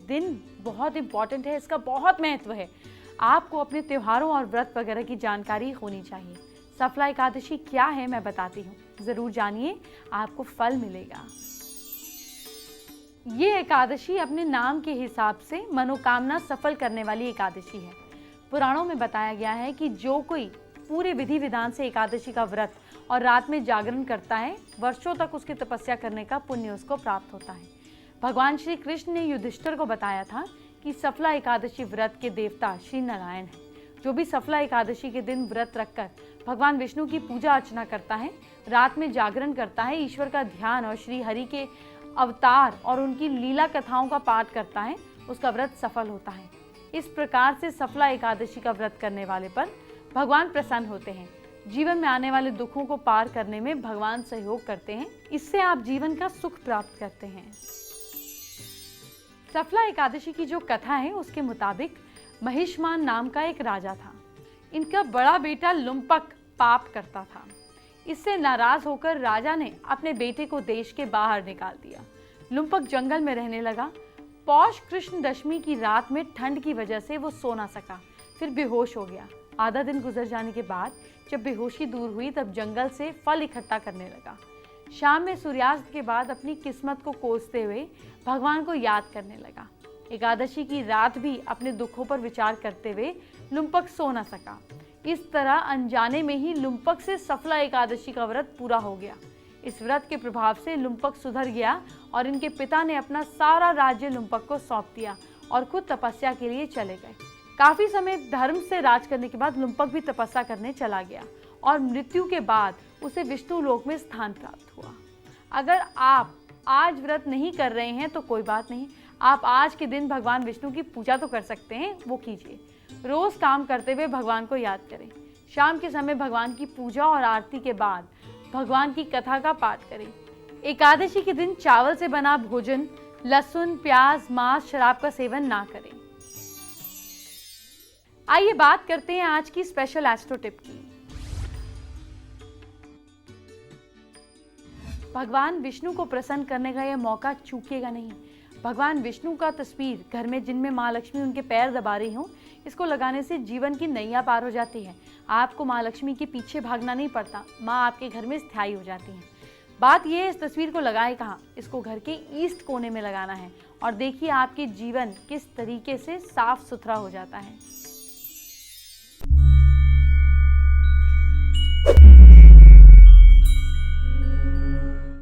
दिन बहुत इंपॉर्टेंट है, इसका बहुत महत्व है। आपको अपने त्योहारों और व्रत वगैरह की जानकारी होनी चाहिए। सफला एकादशी क्या है मैं बताती हूँ, जरूर जानिए, आपको फल मिलेगा। ये एकादशी अपने नाम के हिसाब से मनोकामना सफल करने वाली एकादशी है। पुराणों में बताया गया है कि जो कोई पूरे विधि विधान से एकादशी का व्रत और रात में जागरण करता है, वर्षों तक उसकी तपस्या करने का पुण्य उसको प्राप्त होता है। भगवान श्री कृष्ण ने युधिष्ठिर को बताया था कि सफला एकादशी व्रत के देवता श्री नारायण है। जो भी सफला एकादशी के दिन व्रत रखकर भगवान विष्णु की पूजा अर्चना करता है, रात में जागरण करता है, ईश्वर का ध्यान और श्री हरि के अवतार और उनकी लीला कथाओं का पाठ करता है, उसका व्रत सफल होता है। इस प्रकार से सफला एकादशी का व्रत करने वाले पर भगवान प्रसन्न होते हैं। जीवन में आने वाले दुखों को पार करने में भगवान सहयोग करते हैं। इससे आप जीवन का सुख प्राप्त करते हैं। सफला एकादशी की जो कथा है उसके मुताबिक महिष्मान नाम का एक राजा था। इनका बड़ा बेटा लुम्पक पाप करता था। इससे नाराज होकर राजा ने अपने बेटे को देश के बाहर निकाल दिया। लुम्पक जंगल में रहने लगा। पौष कृष्ण दशमी की रात में ठंड की वजह से वो सो ना सका, फिर बेहोश हो गया। आधा दिन गुजर जाने के बाद जब बेहोशी दूर हुई तब जंगल से फल इकट्ठा करने लगा। शाम में सूर्यास्त के बाद अपनी किस्मत को कोसते हुए भगवान को याद करने लगा। एकादशी की रात भी अपने दुखों पर विचार करते हुए लुम्पक सो न सका। इस तरह अनजाने में ही लुम्पक से सफला एकादशी का व्रत पूरा हो गया। इस व्रत के प्रभाव से लुम्पक सुधर गया और इनके पिता ने अपना सारा राज्य लुम्पक को सौंप दिया और खुद तपस्या के लिए चले गए। काफी समय धर्म से राज करने के बाद लुम्पक भी तपस्या करने चला गया और मृत्यु के बाद उसे विष्णु लोक में स्थान प्राप्त हुआ। अगर आप आज व्रत नहीं कर रहे हैं तो कोई बात नहीं, आप आज के दिन भगवान विष्णु की पूजा तो कर सकते हैं, वो कीजिए। रोज काम करते हुए भगवान को याद करें। शाम के समय भगवान की पूजा और आरती के बाद भगवान की कथा का पाठ करें। एकादशी के दिन चावल से बना भोजन, लहसुन, प्याज, मांस, शराब का सेवन ना करें। आइए बात करते हैं आज की स्पेशल एस्ट्रो टिप की। भगवान विष्णु को प्रसन्न करने का यह मौका चूकिएगा नहीं। भगवान विष्णु का तस्वीर घर में जिनमें माँ लक्ष्मी उनके पैर दबा रही हों, इसको लगाने से जीवन की नैया पार हो जाती है। आपको माँ लक्ष्मी के पीछे भागना नहीं पड़ता, माँ आपके घर में स्थायी हो जाती हैं। बात यह है इस तस्वीर को लगाए कहाँ, इसको घर के ईस्ट कोने में लगाना है और देखिए आपके जीवन किस तरीके से साफ सुथरा हो जाता है।